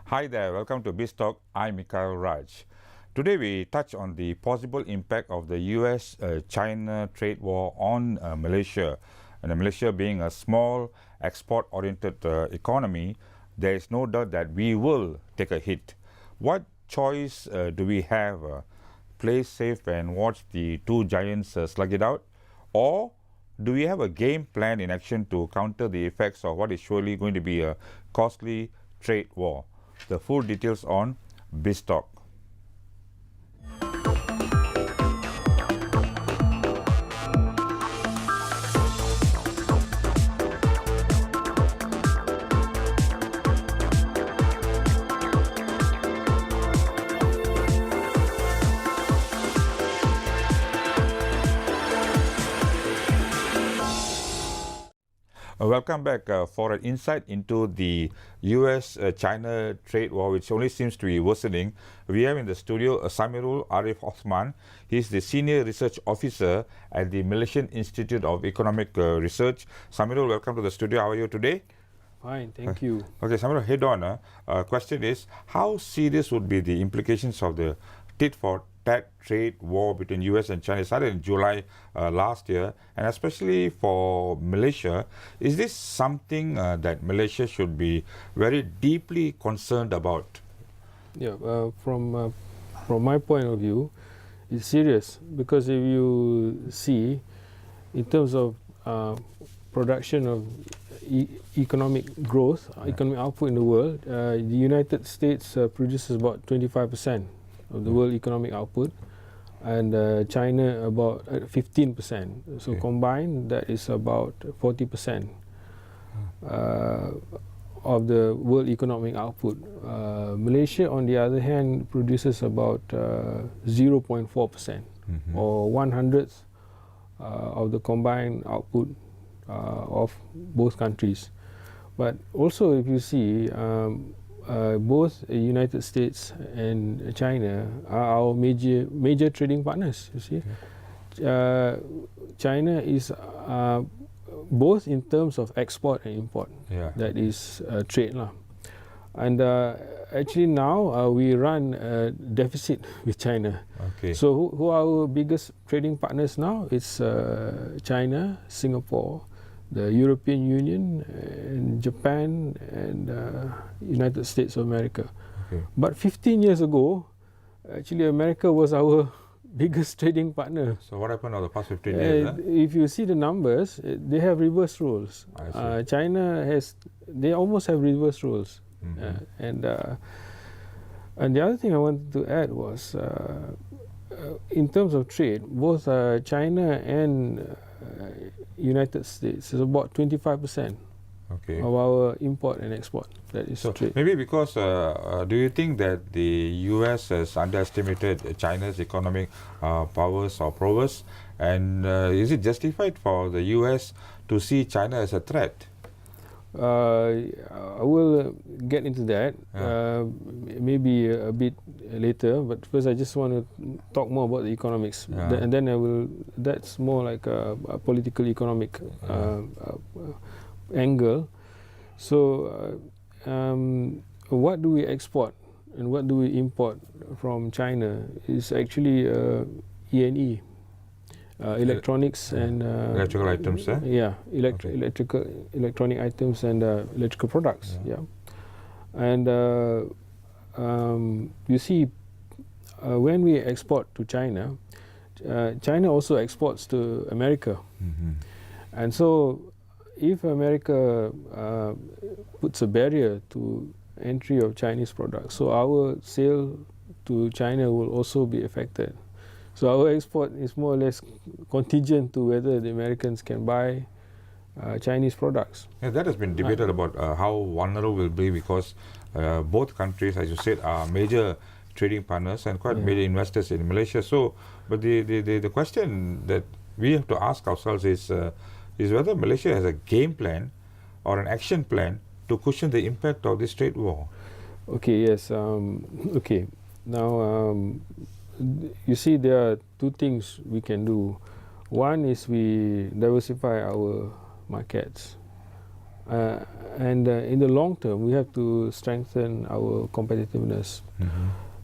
Hi there, welcome to BizTalk. I'm Mikhail Raj. Today we touch on the possible impact of the US-China trade war on Malaysia. And Malaysia being a small export-oriented economy, there is no doubt that we will take a hit. What choice do we have? Play safe and watch the two giants slug it out? Or do we have a game plan in action to counter the effects of what is surely going to be a costly trade war? The full details on BizTalk. Welcome back for an insight into the US-China trade war, which only seems to be worsening. We have in the studio SAMIRUL Arifff OTHMAN. He's the Senior Research Officer at the Malaysian Institute of Economic Research. SAMIRUL, welcome to the studio. How are you today? Fine, thank you. Okay, Samirul, head on. Question is, how serious would be the implications of the tit-for-tat trade war between US and China? It started in July last year, and especially for Malaysia, is this something that Malaysia should be very deeply concerned about? Yeah, from my point of view, it's serious because if you see, in terms of production of economic growth, economic output in the world, the United States produces about 25% of the world economic output, and China about 15%. So combined, that is about 40% of the world economic output. Malaysia, on the other hand, produces about 0.4%, or 1/100th of the combined output of both countries. But also, if you see, both the United States and China are our major trading partners. You see, China is both in terms of export and import. That is trade lah. And actually now we run a deficit with China. So who are our biggest trading partners now? It's China, Singapore, the European Union, and Japan, and United States of America. But 15 years ago, actually America was our biggest trading partner. So what happened over the past 15 years? If you see the numbers, they have reverse roles. China they almost have reverse roles. And the other thing I wanted to add was, in terms of trade, both China and United States is about 25% of our import and export. That is trade. Maybe because, do you think that the US has underestimated China's economic powers or prowess? And is it justified for the US to see China as a threat? I will get into that maybe a bit later, but first I just want to talk more about the economics, and then that's more like a political economic angle. So what do we export and what do we import from China is actually E&E. Electronics and electrical items, electronic items and electrical products. And you see, when we export to China, China also exports to America. And so if America puts a barrier to entry of Chinese products, so our sale to China will also be affected. So our export is more or less contingent to whether the Americans can buy Chinese products. That has been debated about how vulnerable will be, because both countries, as you said, are major trading partners and quite major investors in Malaysia. So, but the question that we have to ask ourselves is whether Malaysia has a game plan or an action plan to cushion the impact of this trade war. Okay, yes. Okay. Now, you see, there are two things we can do. One is we diversify our markets. And in the long term, we have to strengthen our competitiveness.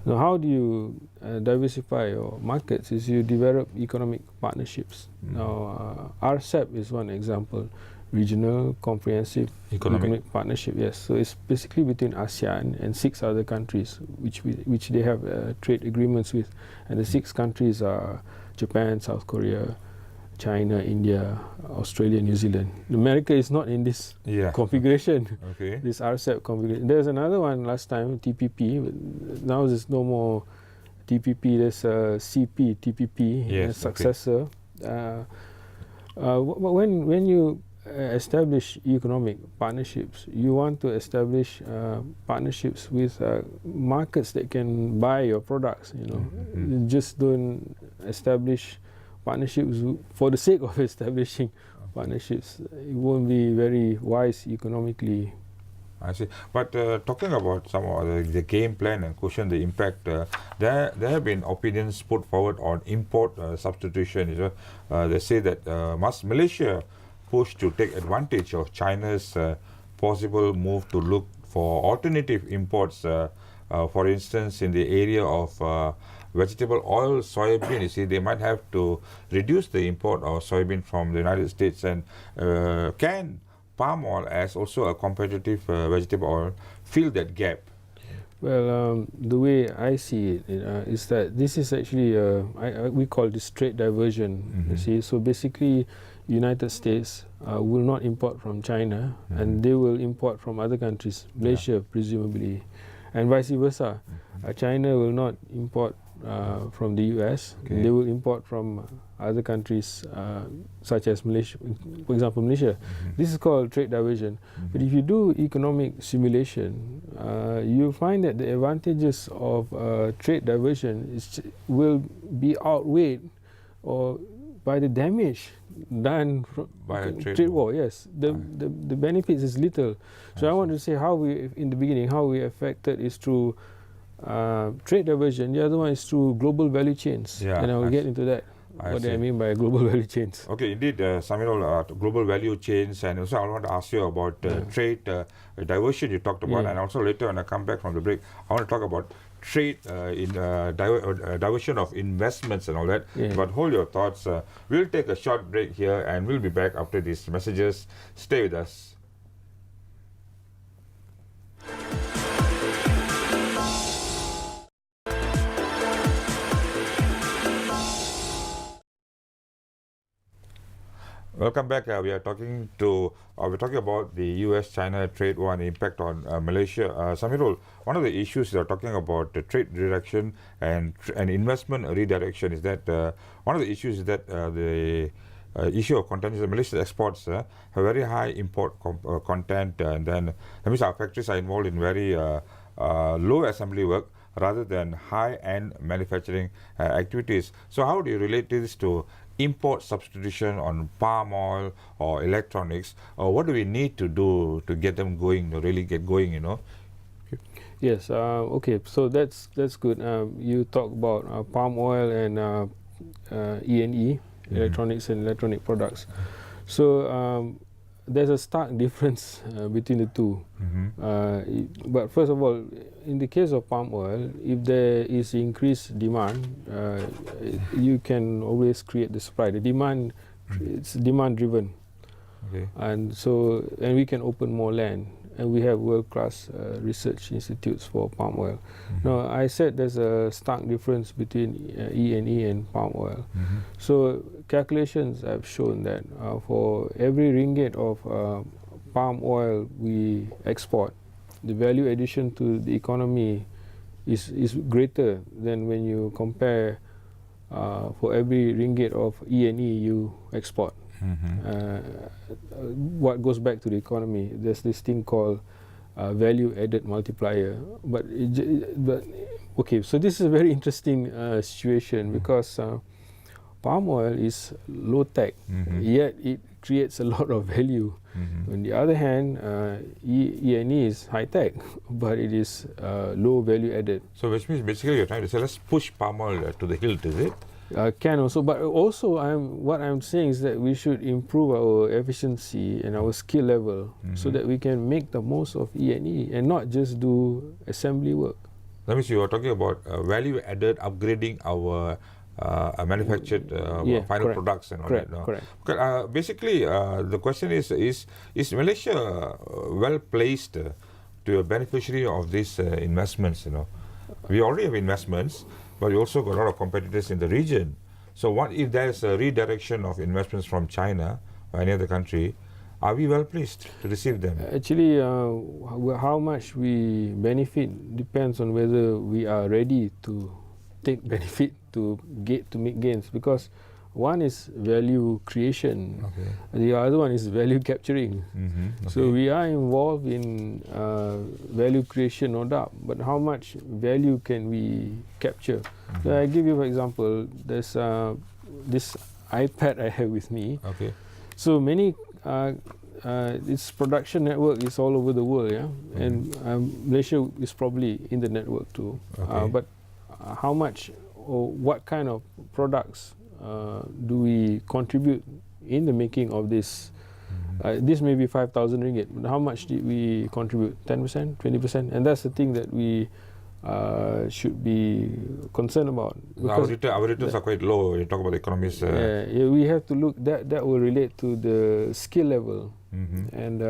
Now, how do you diversify your markets? Is you develop economic partnerships. Now, RCEP is one example, regional comprehensive economic partnership. Yes, so it's basically between ASEAN and 6 other countries, which they have trade agreements with, and the 6 countries are Japan, South Korea, China, India, Australia, New Zealand. America is not in this configuration, this RCEP configuration. There's another one last time, TPP, but now there's no more TPP, there's CP, TPP, successor. When you establish economic partnerships, you want to establish partnerships with markets that can buy your products, you know. You just don't establish partnerships for the sake of establishing partnerships. It won't be very wise economically. I see. But talking about some of the game plan and cushion the impact, there have been opinions put forward on import substitution. They say that must Malaysia push to take advantage of China's possible move to look for alternative imports, for instance, in the area of vegetable oil, soybean. You see, they might have to reduce the import of soybean from the United States, and can palm oil as also a competitive vegetable oil fill that gap? Well, the way I see it is that this is actually we call this trade diversion. You see, so basically, United States will not import from China, and they will import from other countries, Malaysia presumably, and vice versa. China will not import from the US. They will import from other countries such as Malaysia, for example, Malaysia. This is called trade diversion. But if you do economic simulation, you find that the advantages of trade diversion will be outweighed or by the damage done by a trade war. Yes, the benefits is little. So I want to say how we, in the beginning, how we affected is through trade diversion. The other one is through global value chains, and I will get into that. What do I mean by global value chains? Okay, indeed, Samirul, global value chains, and also I want to ask you about trade diversion you talked about, and also later when I come back from the break, I want to talk about trade diversion of investments and all that. But hold your thoughts. We'll take a short break here, and we'll be back after these messages. Stay with us. Welcome back. We are talking about the U.S.-China trade war and the impact on Malaysia. Samirul, one of the issues you are talking about, the trade redirection and investment redirection, is that one of the issues is that the issue of content is that Malaysia's exports have very high import content, and then that means our factories are involved in very low assembly work rather than high-end manufacturing activities. So how do you relate this to import substitution on palm oil or electronics? What do we need to do to get them going, to really get going, you know? Yes, okay, so that's good. You talk about palm oil and E&E, electronics and electronic products. So there's a stark difference between the two. But first of all, in the case of palm oil, if there is increased demand, you can always create the supply. The demand, it's demand driven. And we can open more land, and we have world-class research institutes for palm oil. Now, I said there's a stark difference between E&E and palm oil. So calculations have shown that for every ringgit of palm oil we export, the value addition to the economy is greater than when you compare for every ringgit of E&E you export. What goes back to the economy, there's this thing called value added multiplier. But okay, so this is a very interesting situation because palm oil is low tech, yet it creates a lot of value. On the other hand, E&E is high tech, but it is low value added. So which means basically you're trying to say let's push palm oil to the hilt, is it? Can also, but also what I'm saying is that we should improve our efficiency and our skill level so that we can make the most of E&E and not just do assembly work. That means you are talking about value added, upgrading our manufactured final products and all that. No? Correct. Okay, basically, the question is Malaysia well placed to be a beneficiary of these investments? You know, we already have investments, but we also got a lot of competitors in the region. So what if there is a redirection of investments from China or any other country? Are we well placed to receive them? Actually, how much we benefit depends on whether we are ready to take benefit to make gains, because one is value creation, the other one is value capturing. So we are involved in value creation, no doubt, but how much value can we capture? So I give you for example, there's this iPad I have with me. So many its production network is all over the world, and Malaysia is probably in the network too. But how much or what kind of products do we contribute in the making of this? This may be 5,000 ringgit, but how much did we contribute? 10%, 20%? And that's the thing that we should be concerned about. Our returns are quite low. You talk about the economies. We have to look, that will relate to the skill level and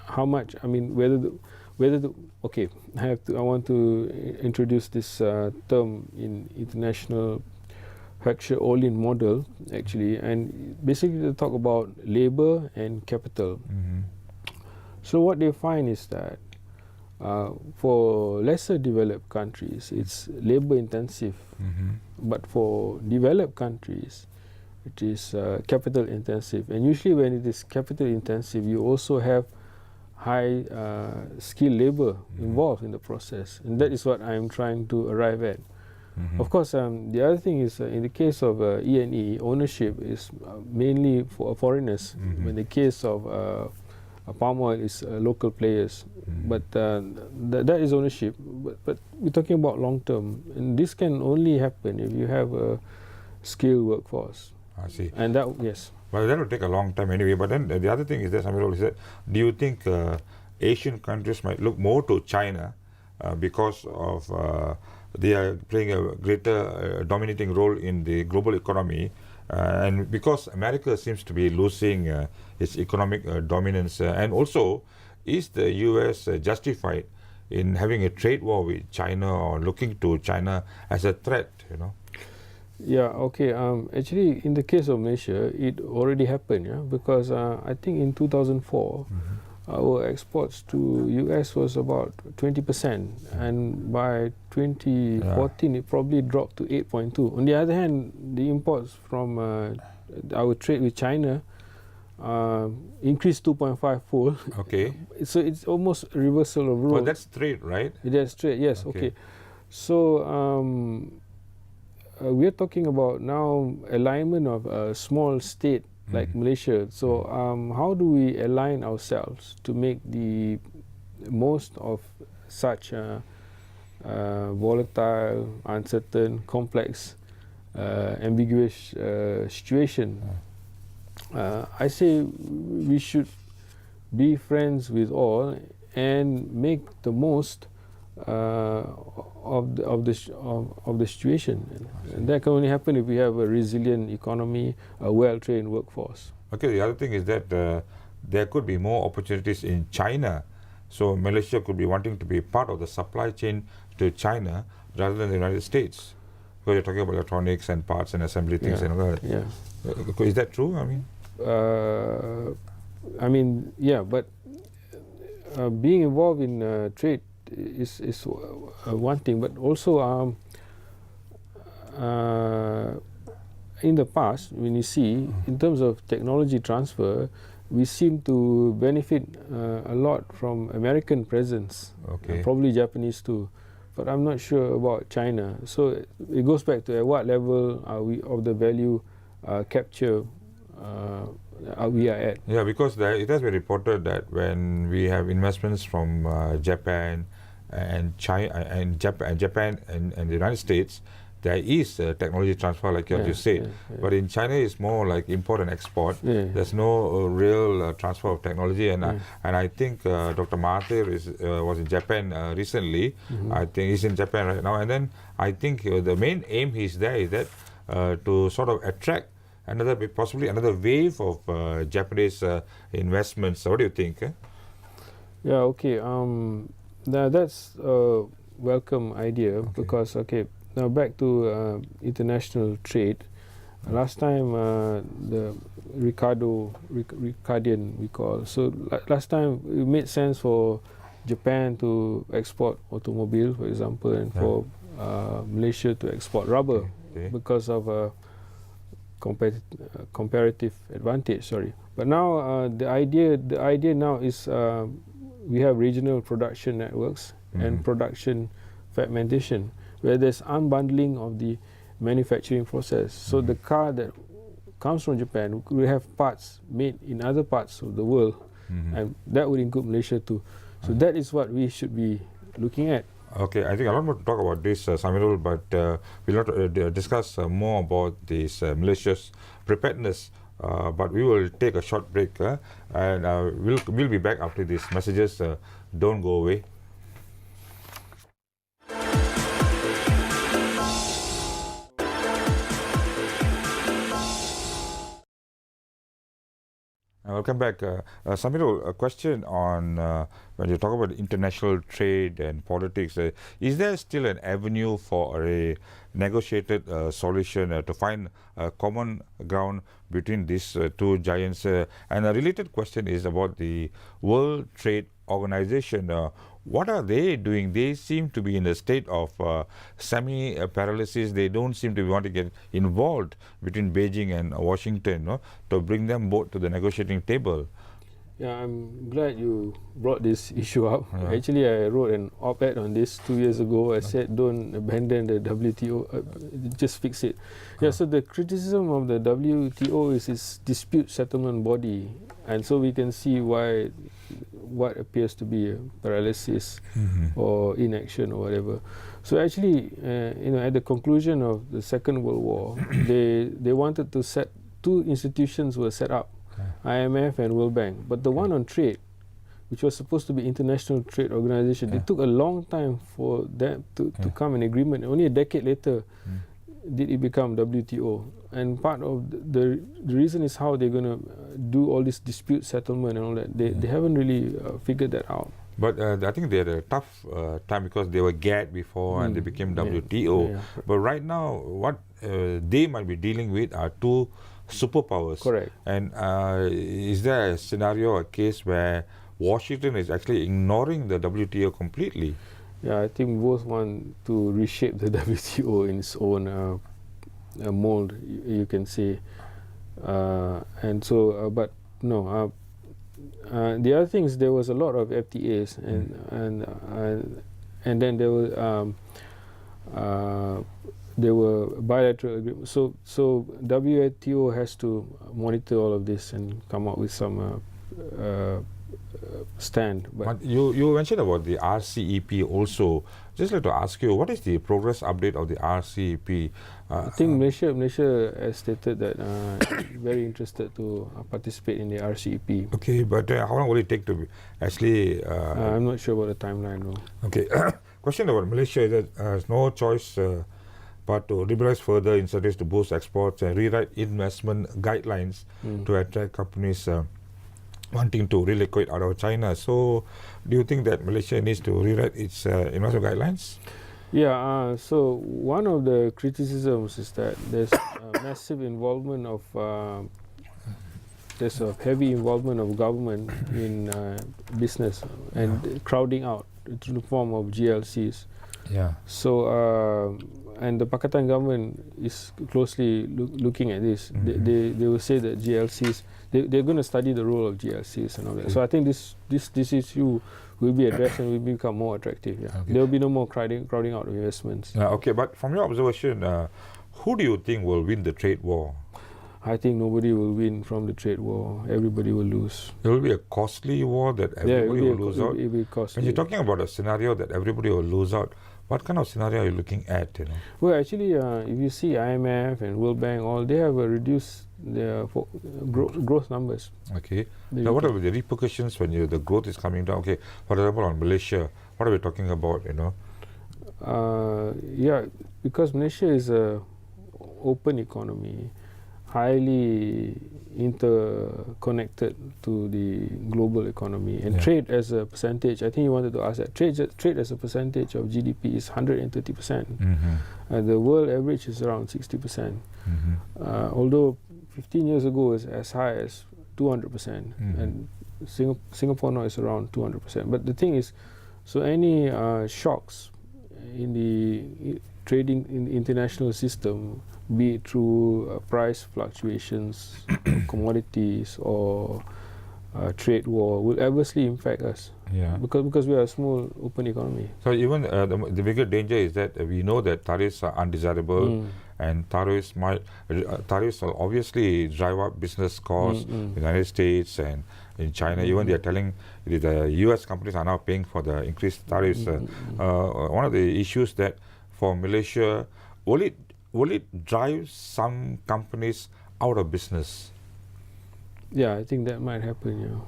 how much, I mean, I want to introduce this term in international fracture all-in model, actually, and basically they talk about labor and capital. So what they find is that for lesser developed countries, it's labor intensive, but for developed countries, it is capital intensive. And usually when it is capital intensive, you also have high skilled labor involved in the process, and that is what I am trying to arrive at. Of course, the other thing is in the case of E&E, ownership is mainly for foreigners. In the case of palm oil, is local players, but that is ownership. But we're talking about long term, and this can only happen if you have a skilled workforce. I see. And that, yes. Well, that will take a long time anyway. But then the other thing is that, Samirul, is that do you think Asian countries might look more to China because of they are playing a greater dominating role in the global economy, and because America seems to be losing its economic dominance, and also is the US justified in having a trade war with China or looking to China as a threat, you know? Yeah, okay. Actually, in the case of Malaysia, it already happened, because I think in 2004, our exports to US was about 20%, and by 2014 it probably dropped to 8.2. On the other hand, the imports from our trade with China increased 2.5-fold. So it's almost a reversal of role. Well, that's trade, right? That's trade, yes. Okay. So we're talking about now alignment of a small state like Malaysia. So how do we align ourselves to make the most of such volatile, uncertain, complex, ambiguous situation? I say we should be friends with all and make the most of the situation, and that can only happen if we have a resilient economy, a well-trained workforce. Okay, the other thing is that there could be more opportunities in China, so Malaysia could be wanting to be part of the supply chain to China rather than the United States. So you're talking about electronics and parts and assembly things and all that. Is that true? But being involved in trade is one thing, but also in the past, when you see in terms of technology transfer, we seem to benefit a lot from American presence, probably Japanese too. but I'm not sure about China. So it goes back to at what level are we of the value capture we are at. Yeah, because it has been reported that when we have investments from Japan and China and Japan and the United States, there is technology transfer, like you said. But in China, it's more like import and export. There's no real transfer of technology. And I think Dr. Mahathir was in Japan recently. I think he's in Japan right now. And then I think the main aim is that to sort of attract possibly another wave of Japanese investments. So what do you think? Yeah, okay. That's a welcome idea because, now back to international trade. Last time the Ricardian we call. So last time it made sense for Japan to export automobile, for example, and for Malaysia to export rubber because of a comparative advantage. Sorry, but now the idea now is we have regional production networks and production fragmentation, where there's unbundling of the manufacturing process. So the car that comes from Japan will have parts made in other parts of the world, and that would include Malaysia too. So that is what we should be looking at. Okay, I think a lot more to talk about this, Samirul, but we'll not discuss more about this Malaysia's preparedness. But we will take a short break, and we'll be back after these messages. Don't go away. Welcome back. Samirul, a question on when you talk about international trade and politics, is there still an avenue for a negotiated solution to find a common ground between these two giants? And a related question is about the World Trade Organization. What are they doing? They seem to be in a state of semi-paralysis. They don't seem to want to get involved between Beijing and Washington, to bring them both to the negotiating table. Yeah, I'm glad you brought this issue up. Actually, I wrote an op-ed on this 2 years ago. I said, don't abandon the WTO, just fix it. Yeah, so the criticism of the WTO is its dispute settlement body. And so we can see why what appears to be a paralysis or inaction or whatever. So actually, at the conclusion of the Second World War, they wanted to set two institutions were set up, IMF and World Bank. But the one on trade, which was supposed to be International Trade Organization, it took a long time for that to come an agreement. Only a decade later did it become WTO. And part of the reason is how they're going to do all this dispute settlement and all that. They haven't really figured that out. But I think they had a tough time because they were GATT before and they became WTO. But right now, what they might be dealing with are two superpowers. Correct. And is there a scenario, a case where Washington is actually ignoring the WTO completely? Yeah, I think both want to reshape the WTO in its own mold, you can say. And so, but no. The other thing is there was a lot of FTAs, and then there were bilateral agreements. So WTO has to monitor all of this and come up with some stand. But you mentioned about the RCEP also. Just like to ask you, what is the progress update of the RCEP? I think Malaysia has stated that very interested to participate in the RCEP. Okay, but how long will it take to actually? I'm not sure about the timeline. No. Okay, question about Malaysia is that there's no choice but to liberalize further incentives to boost exports and rewrite investment guidelines to attract companies wanting to relocate out of China. So, do you think that Malaysia needs to rewrite its investment guidelines? Yeah, so one of the criticisms is that there's massive involvement of, there's a heavy involvement of government in business and crowding out through the form of GLCs. Yeah. So, and the Pakistan government is closely looking at this. They will say that GLCs, they're going to study the role of GLCs and all that. So I think this issue will be addressed and will become more attractive. Yeah. There will be no more crowding out of investments. Okay, but from your observation, who do you think will win the trade war? I think nobody will win from the trade war. Everybody will lose. It will be a costly war that everybody will lose out. It will be costly. When you're talking about a scenario that everybody will lose out, what kind of scenario are you looking at? Well, actually, if you see IMF and World Bank, all they have reduced their growth numbers. Okay. Now, what are the repercussions when the growth is coming down? Okay, for example, on Malaysia, what are we talking about? Yeah, because Malaysia is a open economy, highly interconnected to the global economy, and trade as a percentage, I think you wanted to ask that, trade as a percentage of GDP is 130%. The world average is around 60%. Although 15 years ago was as high as 200%, and Singapore now is around 200%. But the thing is, so any shocks in the trading in the international system, be it through price fluctuations, commodities, or trade war, will adversely impact us. Yeah. Because we are a small open economy. So even the bigger danger is that we know that tariffs are undesirable, and tariffs will obviously drive up business costs in the United States and in China. Even they are telling the US companies are now paying for the increased tariffs. One of the issues that for Malaysia, will it drive some companies out of business? Yeah, I think that might happen.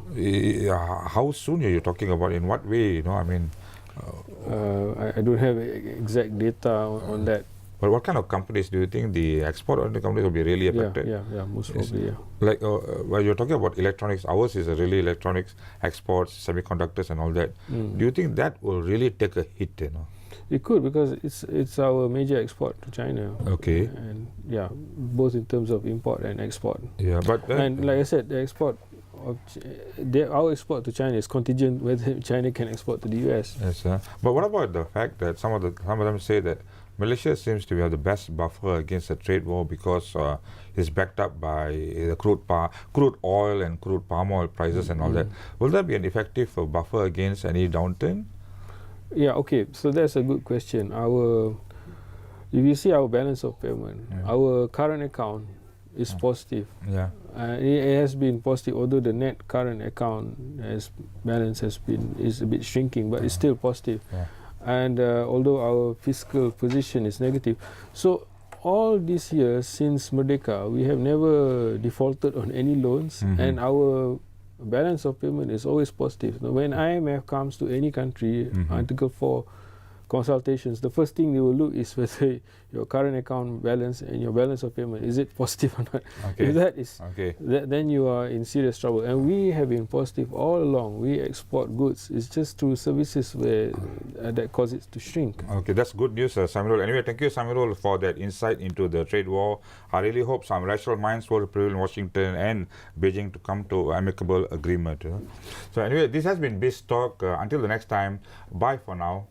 How soon are you talking about? In what way? I mean, I don't have exact data on that. But what kind of companies do you think the export-oriented companies will be really affected? Yeah, most probably. Like when you're talking about electronics, ours is really electronics, exports, semiconductors, and all that. Do you think that will really take a hit? It could, because it's our major export to China. Okay. And both in terms of import and export. Yeah, but and like I said, the export of our export to China is contingent whether China can export to the US. Yes, but what about the fact that some of them say that Malaysia seems to have the best buffer against a trade war because it's backed up by the crude oil and crude palm oil prices and all that. Will that be an effective buffer against any downturn? Yeah, okay. So that's a good question. If you see our balance of payment, our current account is positive. Yeah. It has been positive, although the net current account balance is a bit shrinking, but it's still positive. Yeah. And although our fiscal position is negative, so all these years since Merdeka, we have never defaulted on any loans, and our balance of payment is always positive. Now, when IMF comes to any country, Article 4 consultations, the first thing they will look is whether your current account balance and your balance of payment, is it positive or not? Okay. If that is, then you are in serious trouble. And we have been positive all along. We export goods. It's just through services where that causes it to shrink. Okay, that's good news, Samirul. Anyway, thank you, Samirul, for that insight into the trade war. I really hope some rational minds will prevail in Washington and Beijing to come to amicable agreement. So anyway, this has been Biz Talk. Until the next time, bye for now.